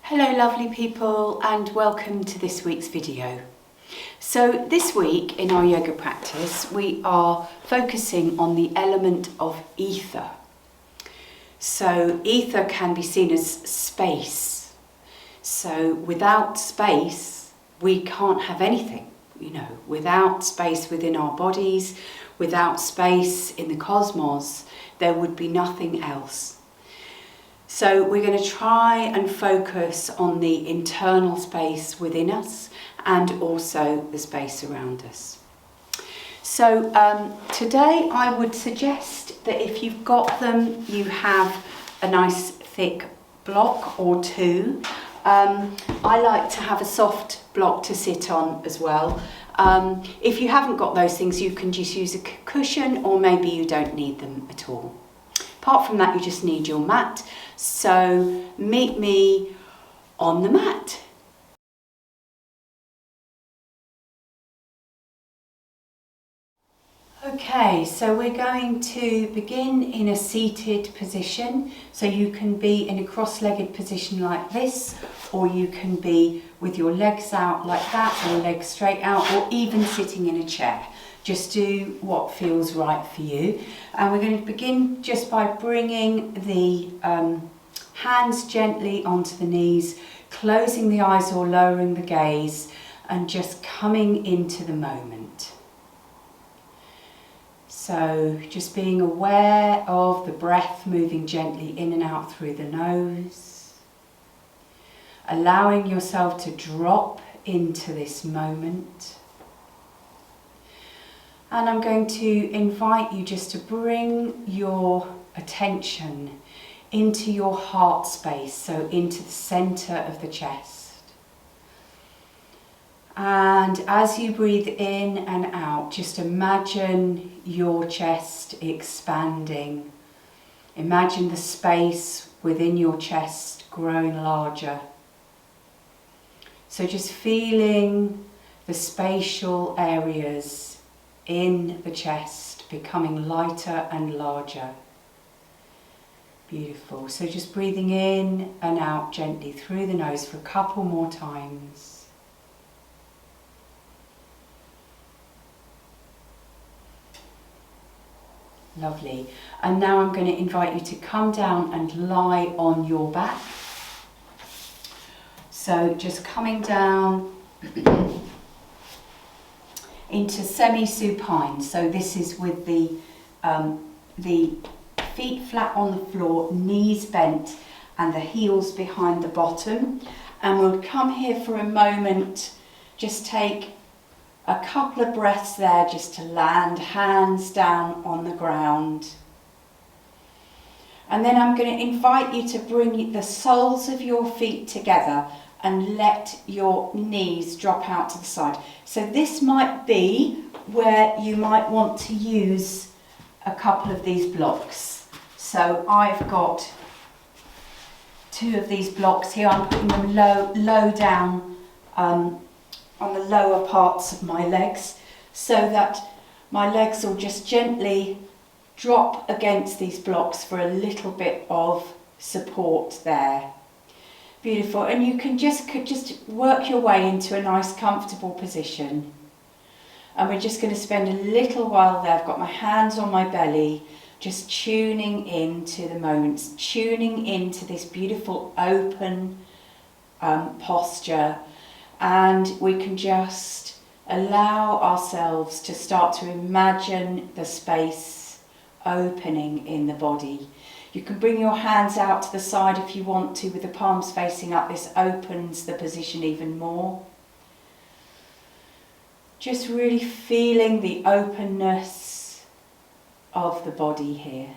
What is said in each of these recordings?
Hello lovely people, and welcome to this week's video. So this week in our yoga practice we are focusing on the element of ether. So ether can be seen as space. So without space we can't have anything, without space within our bodies, without space in the cosmos, there would be nothing else. So we're going to try and focus on the internal space within us and also the space around us. So today I would suggest that if you've got them, you have a nice thick block or two. I like to have a soft block to sit on as well. If you haven't got those things, you can just use a cushion, or maybe you don't need them at all. Apart from that, you just need your mat. So meet me on the mat. Okay, so we're going to begin in a seated position. So you can be in a cross-legged position like this, or you can be with your legs out like that, or legs straight out, or even sitting in a chair. Just do what feels right for you. And we're going to begin just by bringing the hands gently onto the knees, closing the eyes or lowering the gaze, and just coming into the moment. So just being aware of the breath moving gently in and out through the nose. Allowing yourself to drop into this moment. And I'm going to invite you just to bring your attention into your heart space, so into the centre of the chest. And as you breathe in and out, just imagine your chest expanding. Imagine the space within your chest growing larger. So just feeling the spatial areas in the chest becoming lighter and larger. Beautiful. So just breathing in and out gently through the nose for a couple more times. Lovely. And now I'm going to invite you to come down and lie on your back. So just coming down into semi-supine. So this is with the feet flat on the floor, knees bent, and the heels behind the bottom. And we'll come here for a moment, just take a couple of breaths there just to land, hands down on the ground. And then I'm going to invite you to bring the soles of your feet together and let your knees drop out to the side. So this might be where you might want to use a couple of these blocks. So I've got two of these blocks here. I'm putting them low down on the lower parts of my legs, so that my legs will just gently drop against these blocks for a little bit of support there. Beautiful. And you can just work your way into a nice comfortable position. And we're just going to spend a little while there. I've got my hands on my belly, just tuning into the moments, tuning into this beautiful open posture. And we can just allow ourselves to start to imagine the space opening in the body. You can bring your hands out to the side if you want to, with the palms facing up. This opens the position even more. Just really feeling the openness of the body here.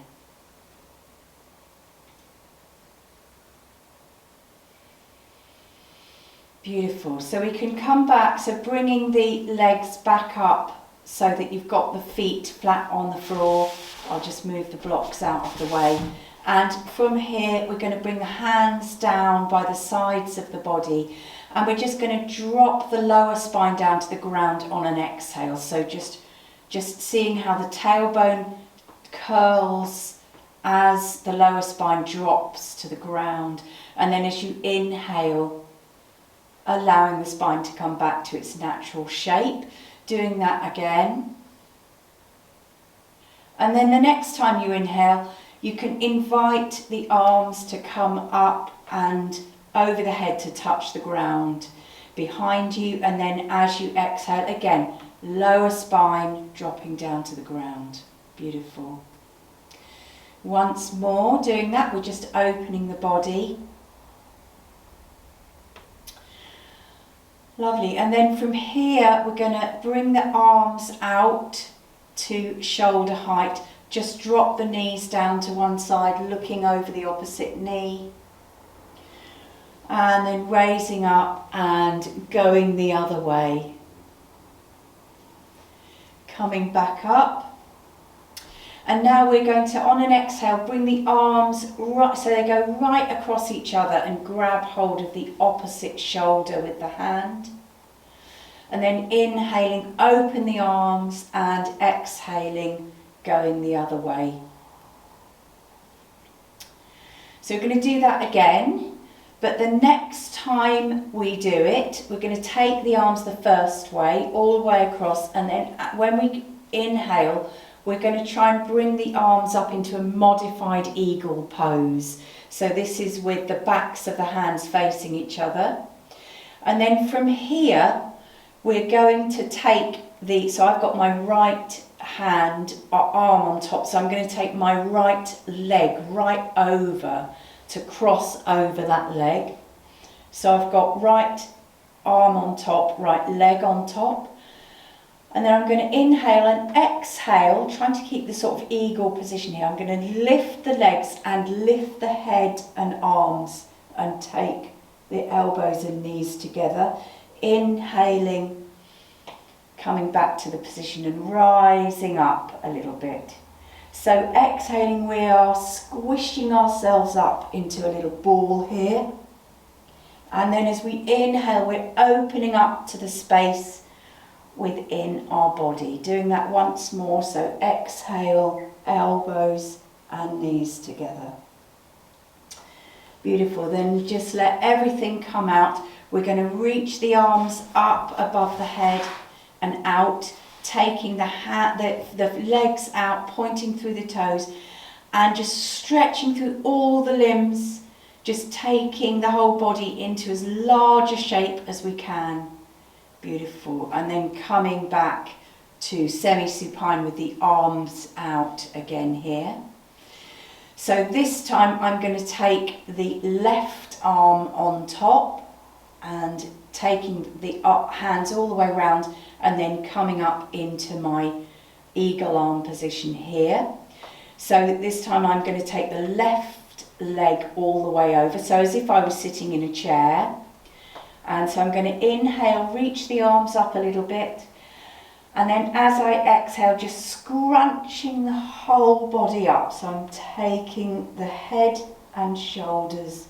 Beautiful. So we can come back, so bringing the legs back up so that you've got the feet flat on the floor. I'll just move the blocks out of the way. And from here, we're going to bring the hands down by the sides of the body. And we're just going to drop the lower spine down to the ground on an exhale. So just seeing how the tailbone curls as the lower spine drops to the ground. And then as you inhale, allowing the spine to come back to its natural shape. Doing that again. And then the next time you inhale, you can invite the arms to come up and over the head to touch the ground behind you. And then as you exhale, again, lower spine dropping down to the ground. Beautiful. Once more, doing that, we're just opening the body. Lovely. And then from here, we're going to bring the arms out to shoulder height. Just drop the knees down to one side, looking over the opposite knee. And then raising up and going the other way. Coming back up. And now we're going to, on an exhale, bring the arms right, so they go right across each other, and grab hold of the opposite shoulder with the hand. And then inhaling, open the arms, and exhaling, going the other way. So we're going to do that again, but the next time we do it, we're going to take the arms the first way, all the way across, and then when we inhale, we're going to try and bring the arms up into a modified eagle pose. So this is with the backs of the hands facing each other. And then from here, we're going to take so I've got my right hand, arm on top, so I'm going to take my right leg right over to cross over that leg. So I've got right arm on top, right leg on top. And then I'm going to inhale and exhale, trying to keep the sort of eagle position here. I'm going to lift the legs and lift the head and arms and take the elbows and knees together. Inhaling, coming back to the position and rising up a little bit. So exhaling, we are squishing ourselves up into a little ball here. And then as we inhale, we're opening up to the space within our body. Doing that once more, so exhale, elbows and knees together. Beautiful, then just let everything come out. We're going to reach the arms up above the head and out, taking the legs out, pointing through the toes, and just stretching through all the limbs, just taking the whole body into as large a shape as we can. Beautiful. And then coming back to semi-supine with the arms out again here. So this time I'm going to take the left arm on top and taking the hands all the way around, and then coming up into my eagle arm position here. So this time I'm going to take the left leg all the way over, so as if I was sitting in a chair. And so I'm going to inhale, reach the arms up a little bit, and then as I exhale, just scrunching the whole body up. So I'm taking the head and shoulders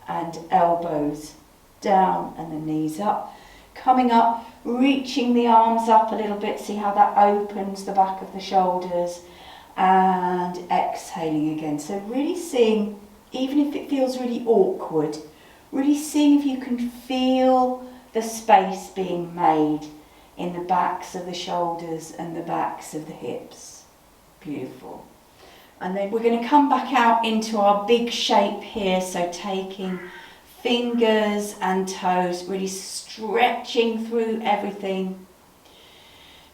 and elbows down and the knees up. Coming up, reaching the arms up a little bit, see how that opens the back of the shoulders, and exhaling again. So really seeing, even if it feels really awkward, really seeing if you can feel the space being made in the backs of the shoulders and the backs of the hips. Beautiful. And then we're going to come back out into our big shape here, so taking fingers and toes, really stretching through everything.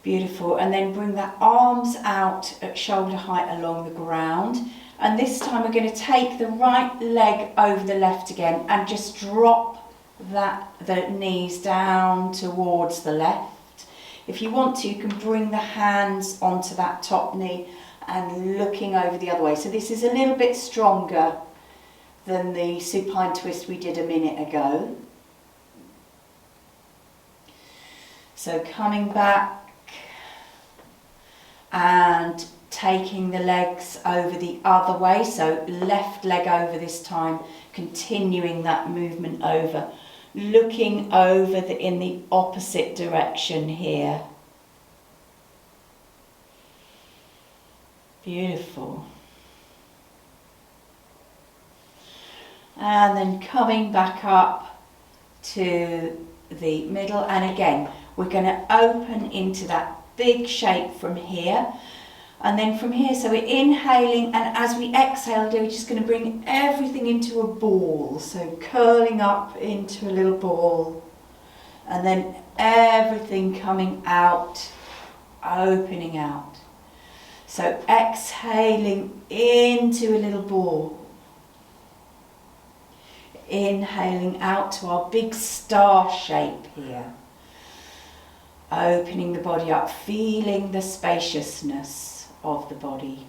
Beautiful. And then bring the arms out at shoulder height along the ground. And this time we're going to take the right leg over the left again and just drop the knees down towards the left. If you want to, you can bring the hands onto that top knee and looking over the other way. So this is a little bit stronger than the supine twist we did a minute ago. So coming back and taking the legs over the other way, so left leg over this time, continuing that movement over, looking over in the opposite direction here. Beautiful. and then coming back up to the middle, and again we're going to open into that big shape from here, and then from here, so we're inhaling, and as we exhale, we're just going to bring everything into a ball, so curling up into a little ball, and then everything coming out, opening out. So exhaling into a little ball, inhaling out to our big star shape here, opening the body up, feeling the spaciousness of the body.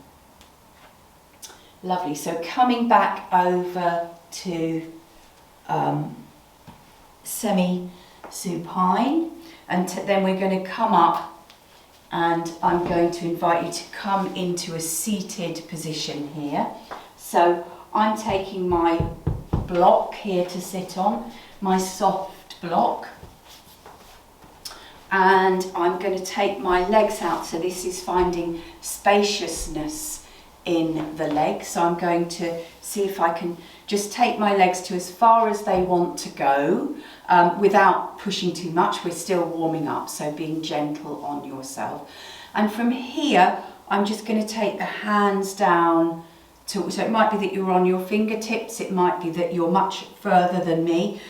Lovely. So coming back over to semi-supine, and then we're going to come up, and I'm going to invite you to come into a seated position here. So I'm taking my block here to sit on, my soft block, and I'm going to take my legs out. So this is finding spaciousness in the legs. So I'm going to see if I can just take my legs to as far as they want to go, without pushing too much. We're still warming up, so being gentle on yourself. And from here, I'm just going to take the hands down to, so it might be that you're on your fingertips, it might be that you're much further than me.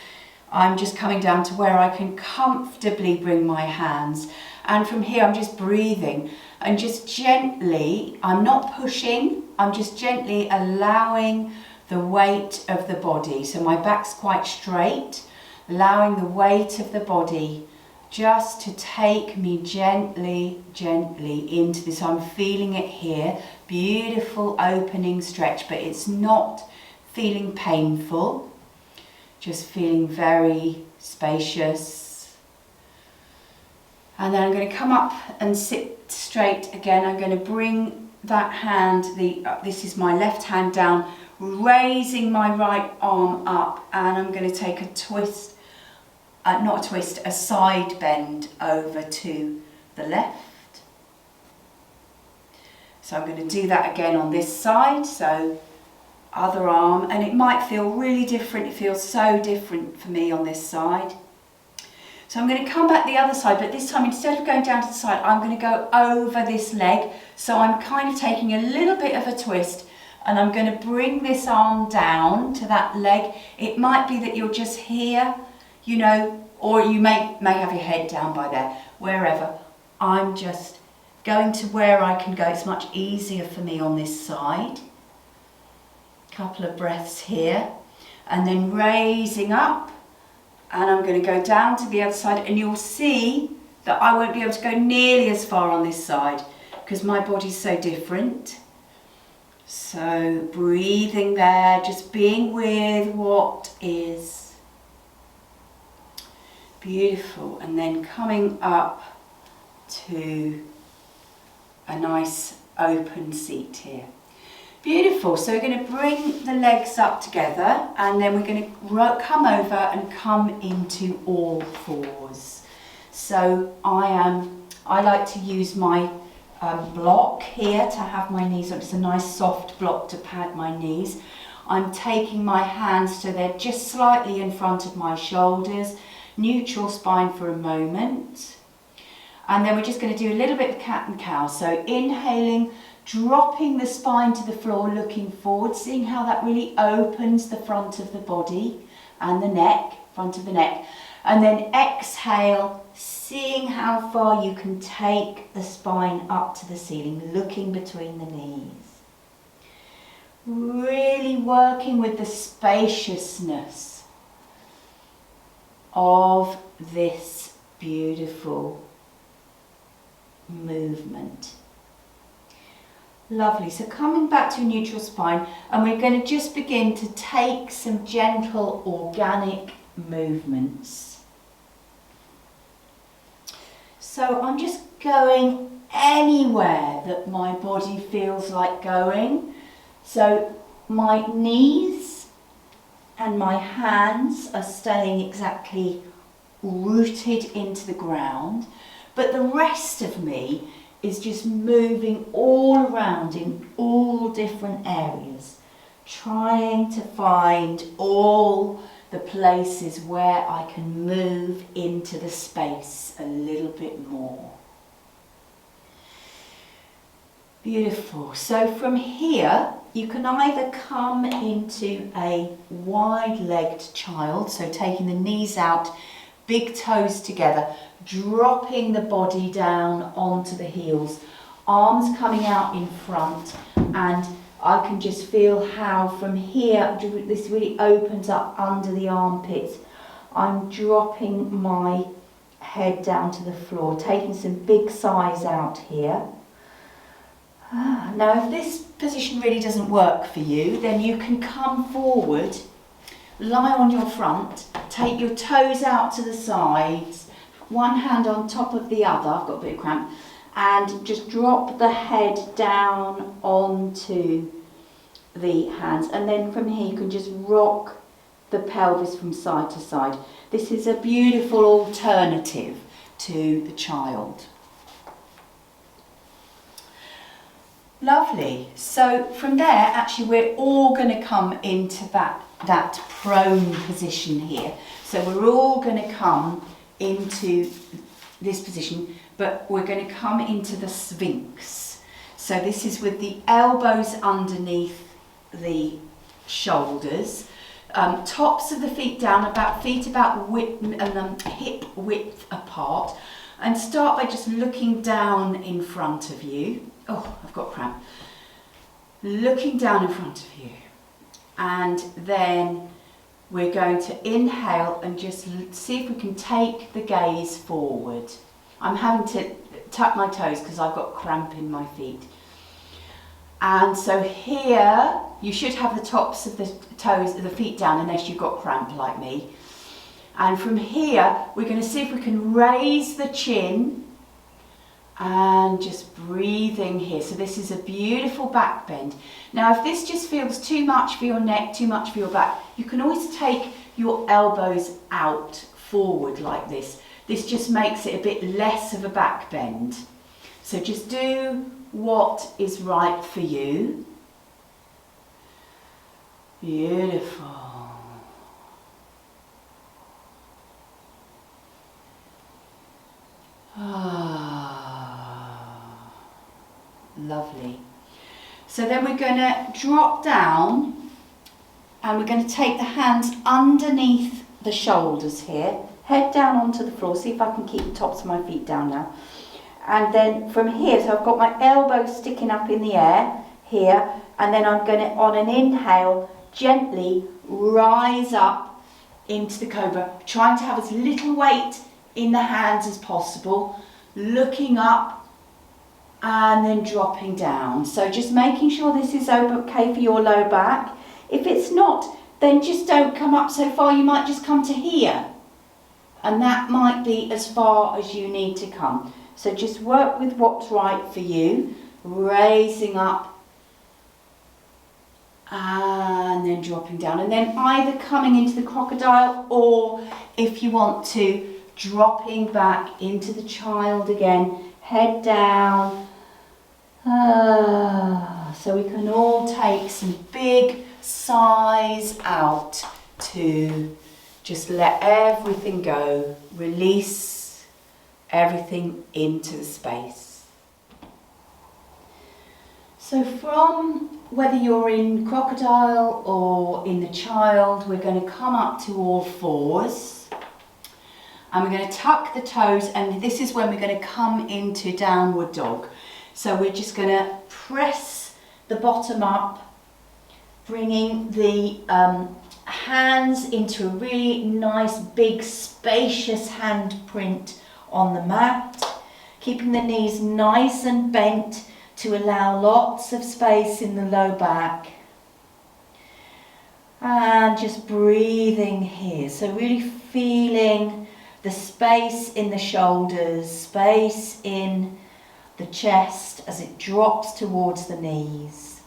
I'm just coming down to where I can comfortably bring my hands, and from here I'm just breathing and just gently, I'm not pushing, I'm just gently allowing the weight of the body. So my back's quite straight, allowing the weight of the body just to take me gently, gently into this. I'm feeling it here, beautiful opening stretch, but it's not feeling painful, just feeling very spacious. And then I'm going to come up and sit straight again. I'm going to bring that hand, this is my left hand down, raising my right arm up, and I'm going to take a twist, not a twist, a side bend over to the left. So I'm going to do that again on this side, so other arm, and it might feel really different, it feels so different for me on this side. So I'm going to come back the other side, but this time instead of going down to the side, I'm going to go over this leg. So I'm kind of taking a little bit of a twist, and I'm going to bring this arm down to that leg. It might be that you're just here, you know, or you may have your head down by there, wherever. I'm just going to where I can go. It's much easier for me on this side. Couple of breaths here, and then raising up, and I'm going to go down to the other side, and you'll see that I won't be able to go nearly as far on this side because my body's so different. So breathing there, just being with what is. Beautiful. And then coming up to a nice open seat here. Beautiful. So we're going to bring the legs up together, and then we're going to come over and come into all fours. So I like to use my block here to have my knees on. It's a nice soft block to pad my knees. I'm taking my hands so they're just slightly in front of my shoulders, neutral spine for a moment. And then we're just going to do a little bit of cat and cow. So inhaling, dropping the spine to the floor, looking forward, seeing how that really opens the front of the body and the neck, front of the neck. And then exhale, seeing how far you can take the spine up to the ceiling, looking between the knees. Really working with the spaciousness of this beautiful movement. Lovely. So coming back to a neutral spine, and we're going to just begin to take some gentle organic movements. So I'm just going anywhere that my body feels like going. So my knees and my hands are staying exactly rooted into the ground, but the rest of me is just moving all around in all different areas. trying to find all the places where I can move into the space a little bit more. Beautiful. So from here, you can either come into a wide-legged child, so taking the knees out, big toes together, dropping the body down onto the heels, arms coming out in front, and I can just feel how from here, this really opens up under the armpits. I'm dropping my head down to the floor, taking some big sighs out here. Now if this position really doesn't work for you, then you can come forward, lie on your front, take your toes out to the sides, one hand on top of the other, I've got a bit of cramp, and just drop the head down onto the hands, and then from here you can just rock the pelvis from side to side. This is a beautiful alternative to the child. Lovely. So from there, actually, we're all going to come into that prone position here. So we're all going to come into this position, but we're going to come into the Sphinx. So this is with the elbows underneath the shoulders, tops of the feet down, feet about hip width apart, and start by just looking down in front of you. Oh, I've got cramp. Looking down in front of you, and then we're going to inhale and just see if we can take the gaze forward. I'm having to tuck my toes because I've got cramp in my feet. And so here, you should have the tops of the toes, the feet down, unless you've got cramp like me. And from here, we're going to see if we can raise the chin and just breathing here. So this is a beautiful back bend. Now, if this just feels too much for your neck, too much for your back, you can always take your elbows out forward like this. This just makes it a bit less of a back bend. So just do what is right for you. Beautiful. Lovely. So then we're going to drop down and we're going to take the hands underneath the shoulders here, head down onto the floor. See if I can keep the tops of my feet down now. And then from here, so I've got my elbows sticking up in the air here, and then I'm going to, on an inhale, gently rise up into the cobra, trying to have as little weight in the hands as possible, looking up and then dropping down. So just making sure this is okay for your low back. If it's not, then just don't come up so far. You might just come to here, and that might be as far as you need to come. So just work with what's right for you, raising up and then dropping down, and then either coming into the crocodile, or if you want to, dropping back into the child again, head down. So we can all take some big sighs out to just let everything go, release everything into the space. So from whether you're in crocodile or in the child, we're going to come up to all fours. And we're going to tuck the toes, and this is when we're going to come into downward dog. So we're just going to press the bottom up, bringing the hands into a really nice, big, spacious handprint on the mat, keeping the knees nice and bent to allow lots of space in the low back. And just breathing here. So really feeling the space in the shoulders, space in the chest as it drops towards the knees.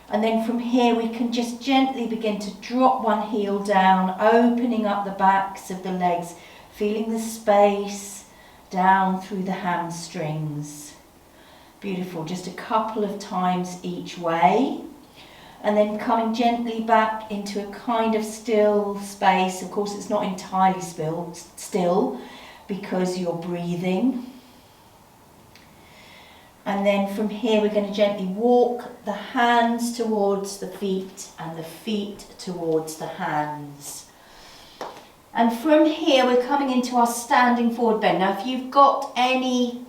And then from here we can just gently begin to drop one heel down, opening up the backs of the legs, feeling the space down through the hamstrings. Beautiful, just a couple of times each way. and then coming gently back into a kind of still space. Of course, it's not entirely still because you're breathing. And then from here, we're going to gently walk the hands towards the feet and the feet towards the hands. And from here, we're coming into our standing forward bend. Now, if you've got any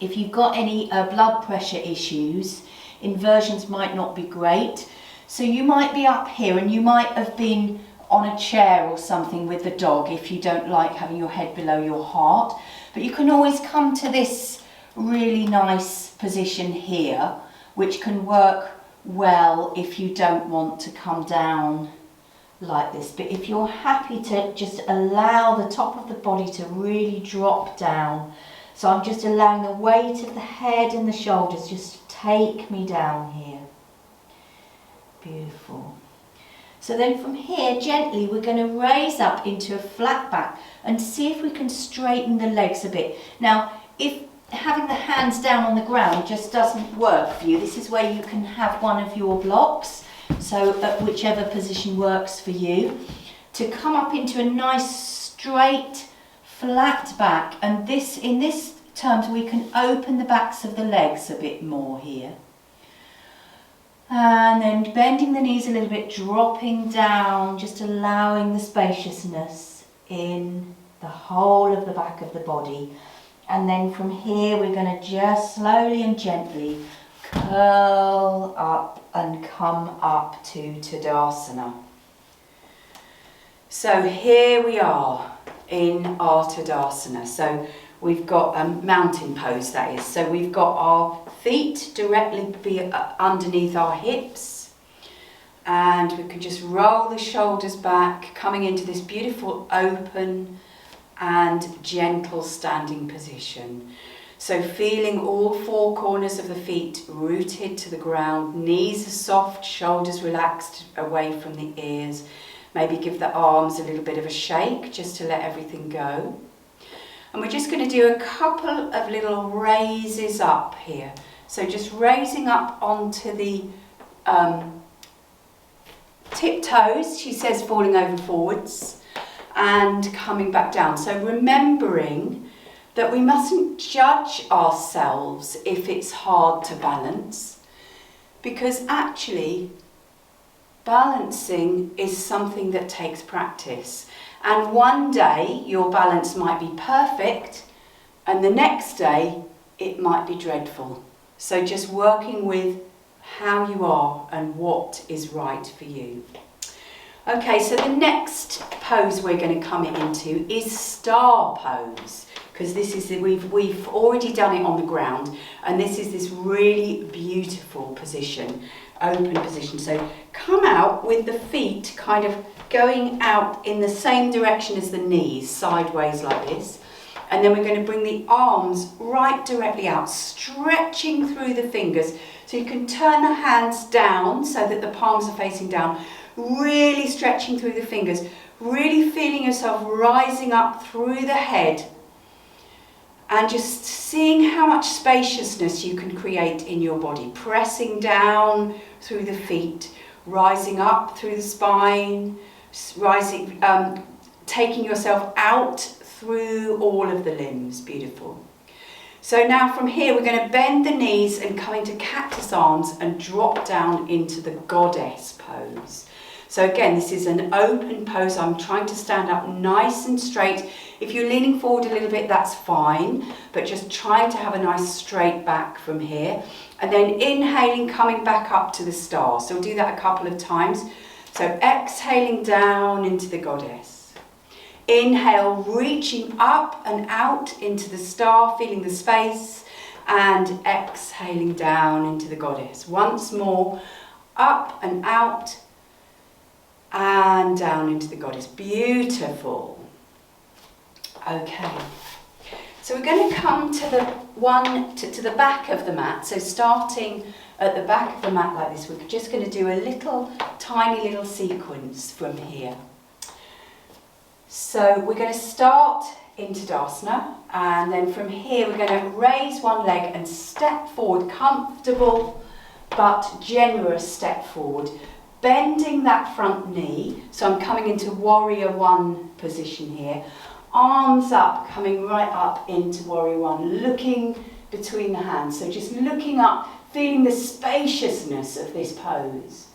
blood pressure issues, inversions might not be great. So you might be up here and you might have been on a chair or something with the dog if you don't like having your head below your heart. But you can always come to this really nice position here, which can work well if you don't want to come down like this. But if you're happy to just allow the top of the body to really drop down, so I'm just allowing the weight of the head and the shoulders just to take me down here. Beautiful. So then from here, gently, we're going to raise up into a flat back and see if we can straighten the legs a bit. Now, if having the hands down on the ground just doesn't work for you, this is where you can have one of your blocks, so at whichever position works for you, to come up into a nice straight flat back. And this, in this terms, we can open the backs of the legs a bit more here. And then bending the knees a little bit, dropping down, just allowing the spaciousness in the whole of the back of the body. And then from here, we're going to just slowly and gently curl up and come up to Tadasana. So here we are in our Tadasana. So we've got a mountain pose, that is. So we've got our feet directly underneath our hips. And we can just roll the shoulders back, coming into this beautiful open and gentle standing position. So feeling all four corners of the feet rooted to the ground, knees are soft, shoulders relaxed away from the ears. Maybe give the arms a little bit of a shake just to let everything go. And we're just going to do a couple of little raises up here. So just raising up onto the tiptoes, she says, falling over forwards, and coming back down. So remembering that we mustn't judge ourselves if it's hard to balance, because actually balancing is something that takes practice. And one day your balance might be perfect and the next day it might be dreadful. So just working with how you are and what is right for you. Okay, so the next pose we're going to come into is star pose, because this is we've already done it on the ground, and this is this really beautiful position, open position. So come out with the feet kind of going out in the same direction as the knees, sideways like this, and then we're going to bring the arms right directly out, stretching through the fingers. So you can turn the hands down so that the palms are facing down, really stretching through the fingers, really feeling yourself rising up through the head, and just seeing how much spaciousness you can create in your body, pressing down through the feet, rising up through the spine, rising, taking yourself out through all of the limbs. Beautiful. So now from here we're going to bend the knees and come into cactus arms and drop down into the goddess pose. So again, this is an open pose. I'm trying to stand up nice and straight. If you're leaning forward a little bit, that's fine, but just trying to have a nice straight back from here. And then inhaling, coming back up to the star. So we'll do that a couple of times. So exhaling down into the goddess. Inhale, reaching up and out into the star, feeling the space, and exhaling down into the goddess. Once more, up and out, and down into the goddess. Beautiful. Okay, so we're going to come to the back of the mat. So starting at the back of the mat like this, we're just going to do a tiny little sequence from here. So we're going to start in Tadasana, and then from here we're going to raise one leg and step forward, comfortable but generous step forward, bending that front knee. So I'm coming into warrior one position here. Arms up, coming right up into warrior one, looking between the hands. So just looking up, feeling the spaciousness of this pose.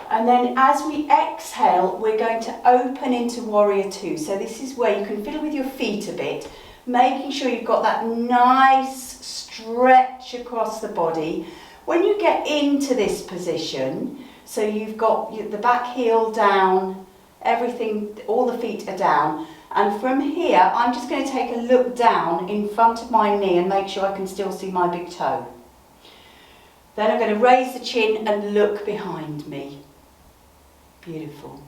And then as we exhale, we're going to open into warrior two. So this is where you can fiddle with your feet a bit, making sure you've got that nice stretch across the body. When you get into this position, so you've got the back heel down, everything, all the feet are down. And from here, I'm just going to take a look down in front of my knee and make sure I can still see my big toe. Then I'm going to raise the chin and look behind me. Beautiful.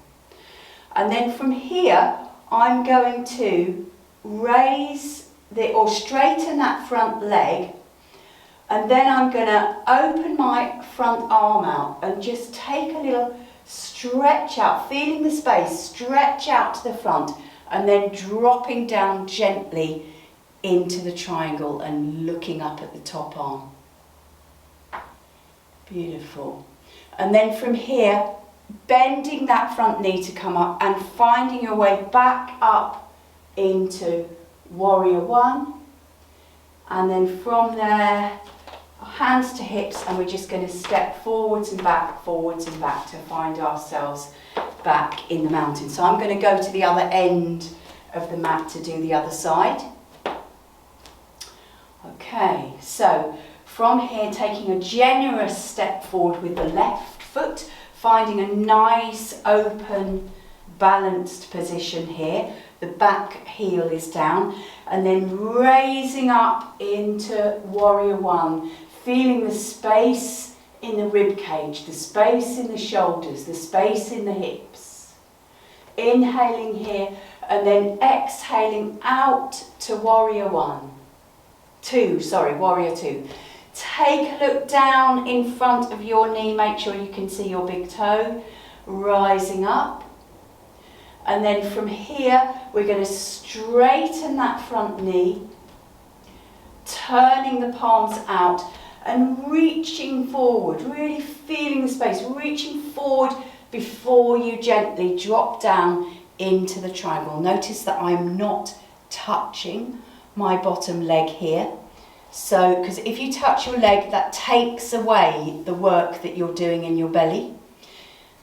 And then from here, I'm going to raise or straighten that front leg. And then I'm going to open my front arm out and just take a little stretch out, feeling the space, stretch out to the front. And then dropping down gently into the triangle and looking up at the top arm. Beautiful. And then from here, bending that front knee to come up and finding your way back up into warrior one. And then from there, hands to hips, and we're just going to step forwards and back to find ourselves back in the mountain. So I'm going to go to the other end of the mat to do the other side. Okay, so from here, taking a generous step forward with the left foot, finding a nice open balanced position here. The back heel is down, and then raising up into warrior one, feeling the space in the rib cage, the space in the shoulders, the space in the hips. Inhaling here and then exhaling out to warrior warrior two. Take a look down in front of your knee, make sure you can see your big toe, rising up. And then from here, we're going to straighten that front knee, turning the palms out and reaching forward, really feeling the space, reaching forward before you gently drop down into the triangle. Notice that I'm not touching my bottom leg here. So, because if you touch your leg, that takes away the work that you're doing in your belly,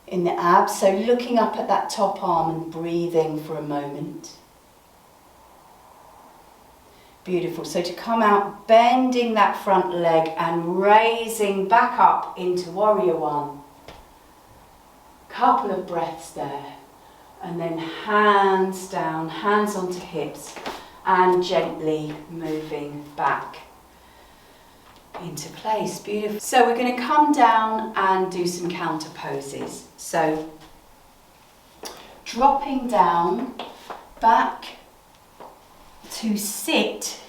in the abs. So looking up at that top arm and breathing for a moment. Beautiful. So to come out, bending that front leg and raising back up into warrior one. Couple of breaths there. And then hands down, hands onto hips, and gently moving back into place. Beautiful. So we're going to come down and do some counter poses. So dropping down back to sit.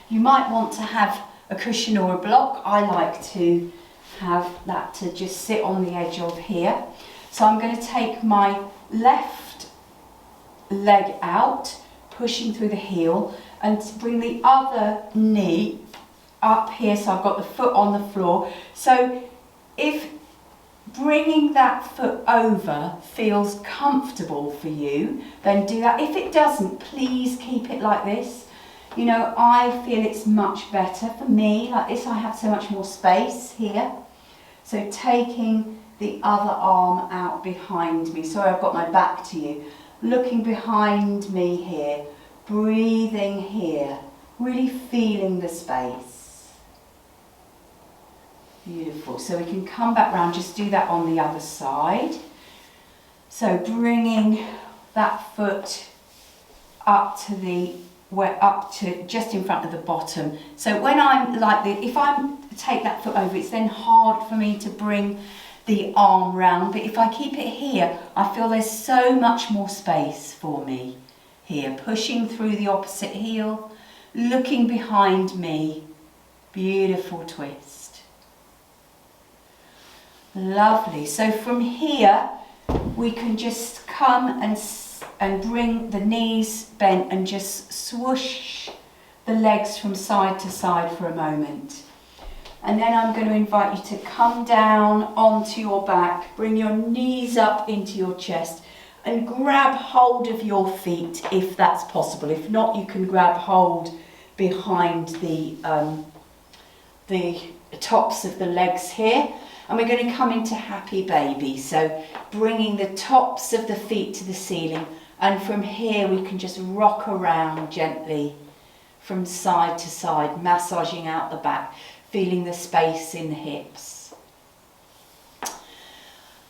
You might want to have a cushion or a block. I like to have that to just sit on the edge of here. So I'm going to take my left leg out, pushing through the heel, and bring the other knee up here, so I've got the foot on the floor. So if bringing that foot over feels comfortable for you, then do that. If it doesn't, please keep it like this. You know, I feel it's much better for me like this. I have so much more space here. So taking the other arm out behind me. Sorry, I've got my back to you. Looking behind me here, breathing here, really feeling the space. Beautiful. So we can come back round, just do that on the other side. So bringing that foot up to just in front of the bottom. So when I'm like this, if I take that foot over, it's then hard for me to bring the arm round. But if I keep it here, I feel there's so much more space for me here. Pushing through the opposite heel, looking behind me. Beautiful twist. Lovely. So from here, we can just come and bring the knees bent and just swoosh the legs from side to side for a moment. And then I'm going to invite you to come down onto your back, bring your knees up into your chest and grab hold of your feet if that's possible. If not, you can grab hold behind the tops of the legs here. And we're going to come into happy baby. So bringing the tops of the feet to the ceiling. And from here we can just rock around gently from side to side, massaging out the back, feeling the space in the hips.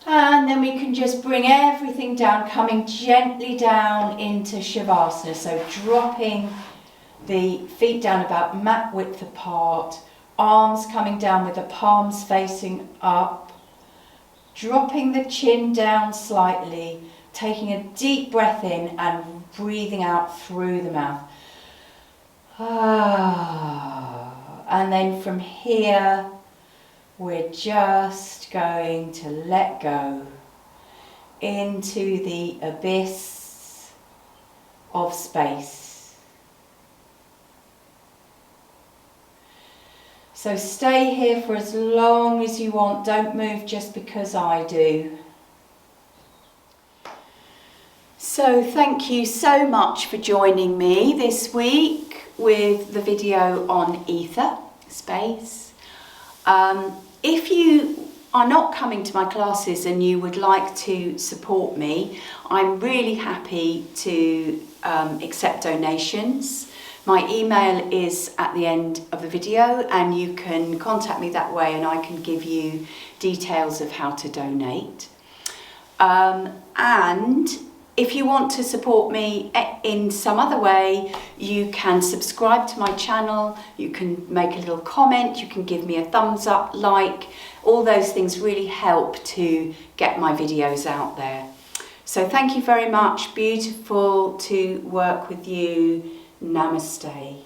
And then we can just bring everything down, coming gently down into Shavasana. So dropping the feet down about mat width apart, arms coming down with the palms facing up, dropping the chin down slightly, taking a deep breath in and breathing out through the mouth. And then from here, we're just going to let go into the abyss of space. So stay here for as long as you want. Don't move just because I do. So thank you so much for joining me this week with the video on ether, space. If you are not coming to my classes and you would like to support me, I'm really happy to accept donations. My email is at the end of the video and you can contact me that way and I can give you details of how to donate. And if you want to support me in some other way, you can subscribe to my channel, you can make a little comment, you can give me a thumbs up, like, all those things really help to get my videos out there. So thank you very much, beautiful to work with you, namaste.